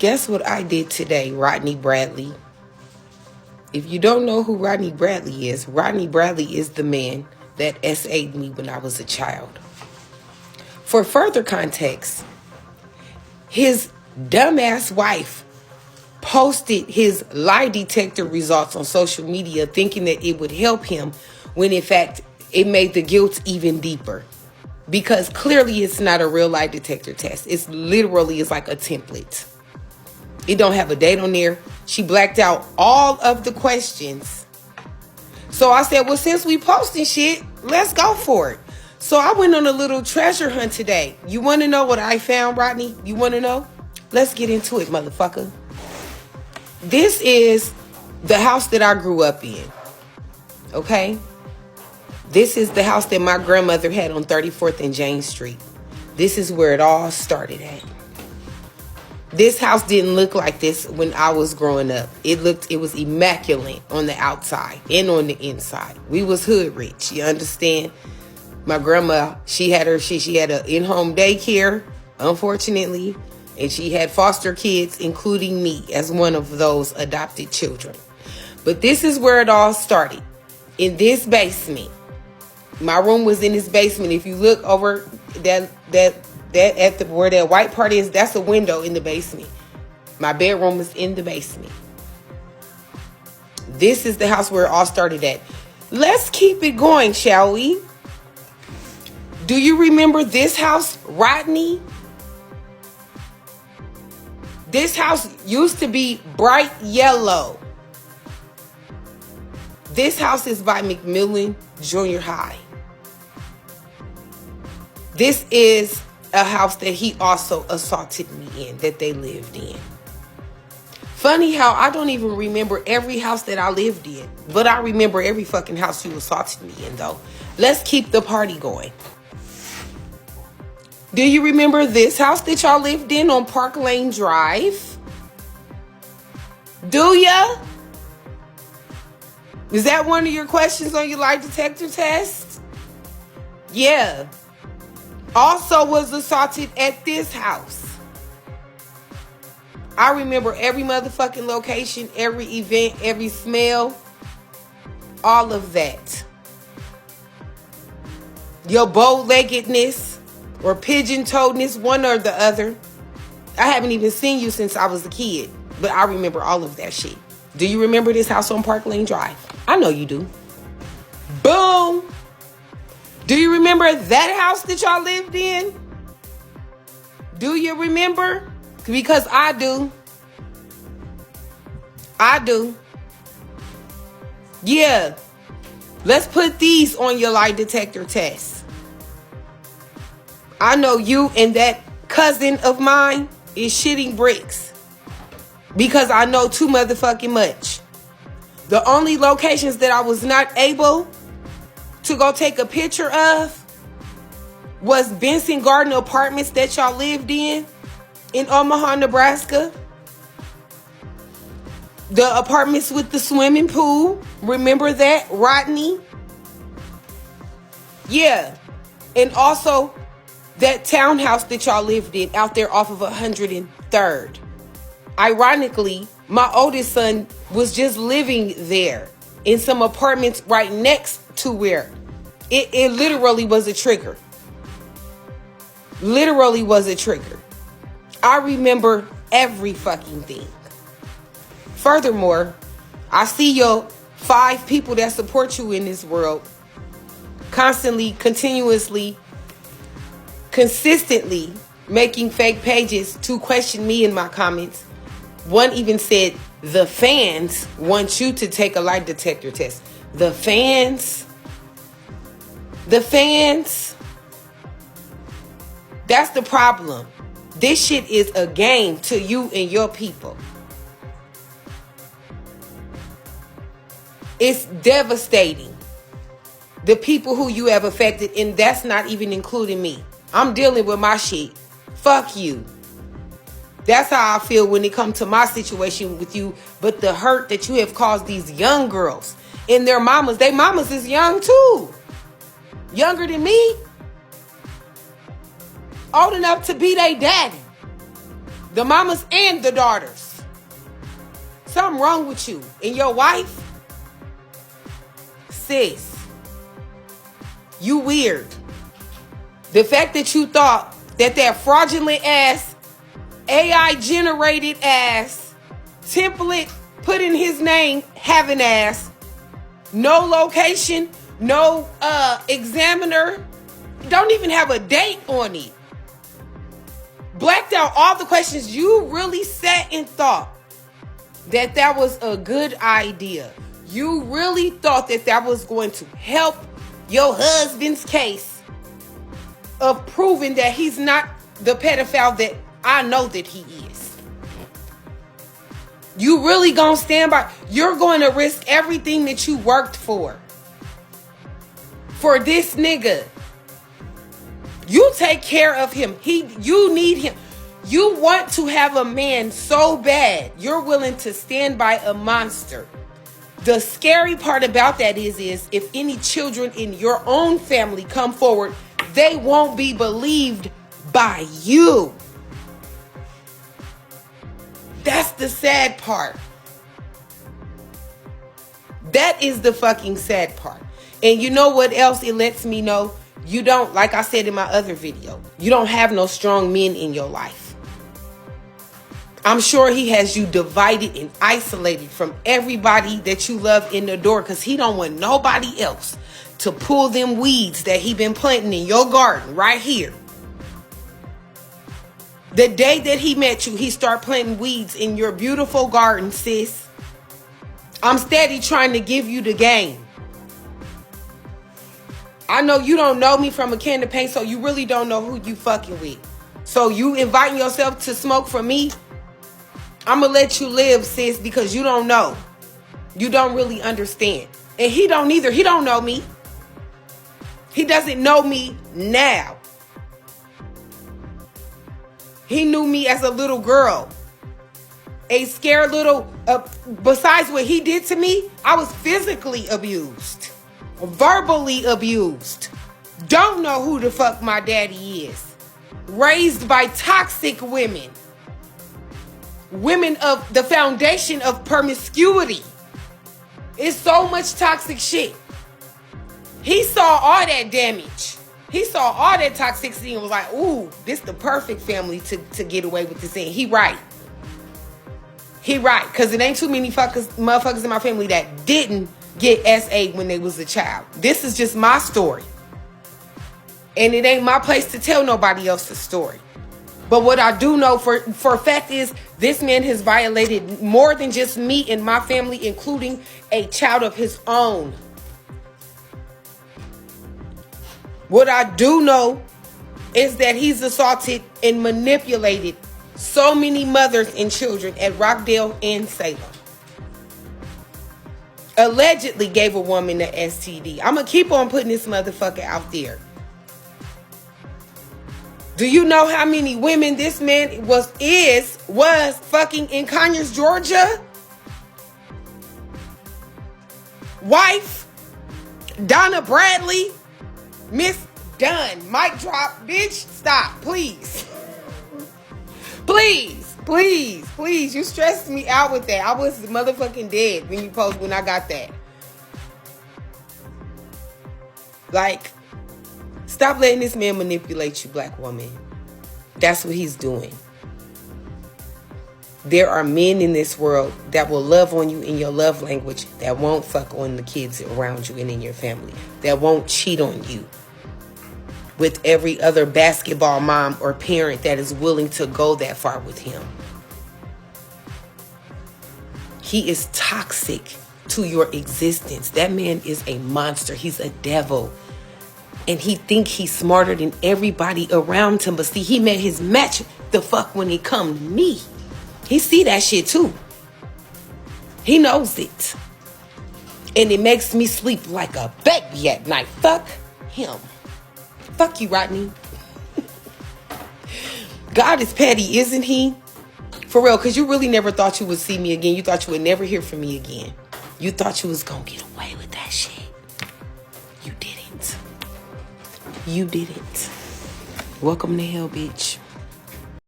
Guess what I did today, Rodney Bradley? If you don't know who Rodney Bradley is the man that SA'd me when I was a child. For further context, his dumbass wife posted his lie detector results on social media thinking that it would help him, when in fact it made the guilt even deeper. Because clearly it's not a real lie detector test. It's like a template. It don't have a date on there. She blacked out all of the questions. So I said, well, since we posting shit, let's go for it. So I went on a little treasure hunt today. You want to know what I found, Rodney? You want to know? Let's get into it, motherfucker. This is the house that I grew up in. Okay? This is the house that my grandmother had on 34th and Jane Street. This is where it all started at. This house didn't look like this when I was growing up. It was immaculate on the outside and on the inside. We was hood rich, you understand? My grandma, she had an in-home daycare, unfortunately, and she had foster kids, including me, as one of those adopted children. But this is where it all started, in this basement. My room was in this basement. If you look over where that white part is, that's a window in the basement. My bedroom is in the basement. This is the house where it all started at. Let's keep it going, shall we? Do you remember this house, Rodney? This house used to be bright yellow. This house is by McMillan Junior High. This is a house that he also assaulted me in, that they lived in. Funny how I don't even remember every house that I lived in, but I remember every fucking house you assaulted me in, though. Let's keep the party going. Do you remember this house that y'all lived in on Park Lane Drive? Do ya? Is that one of your questions on your lie detector test? Yeah. Also was assaulted at this house. I remember every motherfucking location, every event, every smell, all of that. Your bow-leggedness or pigeon-toedness, one or the other. I haven't even seen you since I was a kid, but I remember all of that shit. Do you remember this house on Park Lane Drive? I know you do. Boom! Do you remember that house that y'all lived in? Do you remember? Because I do. I do. Yeah. Let's put these on your lie detector test. I know you and that cousin of mine is shitting bricks. Because I know too motherfucking much. The only locations that I was not able to go take a picture of was Benson Garden Apartments that y'all lived in Omaha, Nebraska. The apartments with the swimming pool. Remember that, Rodney? Yeah. And also that townhouse that y'all lived in out there off of 103rd. Ironically, my oldest son was just living there in some apartments right next to where it literally was a trigger. Literally was a trigger. I remember every fucking thing. Furthermore, I see your 5 people that support you in this world constantly, continuously, consistently making fake pages to question me in my comments. One even said, the fans want you to take a lie detector test. The fans. That's the problem. This shit is a game to you and your people. It's devastating. The people who you have affected, and that's not even including me. I'm dealing with my shit. Fuck you. That's how I feel when it comes to my situation with you. But the hurt that you have caused these young girls and their mamas. They mamas is young too. Younger than me. Old enough to be their daddy. The mamas and the daughters. Something wrong with you. And your wife? Sis, you weird. The fact that you thought that fraudulent ass, AI generated ass, template put in his name having ass, no location, no examiner, don't even have a date on it. Blacked out all the questions. You really sat and thought that was a good idea. You really thought that was going to help your husband's case of proving that he's not the pedophile that I know that he is. You really gonna stand by? You're going to risk everything that you worked for this nigga. You take care of him. You need him. You want to have a man so bad, you're willing to stand by a monster. The scary part about that is if any children in your own family come forward, they won't be believed by you. That's the sad part. That is the fucking sad part. And you know what else it lets me know? You don't, like I said in my other video, you don't have no strong men in your life. I'm sure he has you divided and isolated from everybody that you love in the door because he don't want nobody else to pull them weeds that he been planting in your garden right here. The day that he met you, he started planting weeds in your beautiful garden, sis. I'm steady trying to give you the game. I know you don't know me from a can of paint, so you really don't know who you fucking with. So you inviting yourself to smoke from me? I'm going to let you live, sis, because you don't know. You don't really understand. And he don't either. He don't know me. He doesn't know me now. He knew me as a little girl. A scared little, besides what he did to me, I was physically abused. Verbally abused. Don't know who the fuck my daddy is. Raised by toxic women. Women of the foundation of promiscuity. It's so much toxic shit. He saw all that damage. He saw all that toxicity and was like, ooh, this the perfect family to get away with this in. He right. He right. Because it ain't too many motherfuckers in my family that didn't get SA when they was a child. This is just my story. And it ain't my place to tell nobody else's story. But what I do know for a fact is this man has violated more than just me and my family, including a child of his own. What I do know is that he's assaulted and manipulated so many mothers and children at Rockdale and Salem. Allegedly gave a woman an STD. I'm going to keep on putting this motherfucker out there. Do you know how many women this man was fucking in Conyers, Georgia? Wife, Donna Bradley, Miss Dunn. Mic drop, bitch. Stop, please. Please. You stressed me out with that. I was motherfucking dead when I got that. Like, stop letting this man manipulate you, black woman. That's what he's doing. There are men in this world that will love on you in your love language, that won't fuck on the kids around you and in your family, that won't cheat on you with every other basketball mom or parent that is willing to go that far with him. He is toxic to your existence. That man is a monster. He's a devil. And he think he's smarter than everybody around him. But see, he met his match the fuck when it come to me. He see that shit too. He knows it. And it makes me sleep like a baby at night. Fuck him. Fuck you, Rodney. God is petty, isn't he? For real, because you really never thought you would see me again. You thought you would never hear from me again. You thought you was going to get away with that shit. You didn't. You didn't. Welcome to hell, bitch.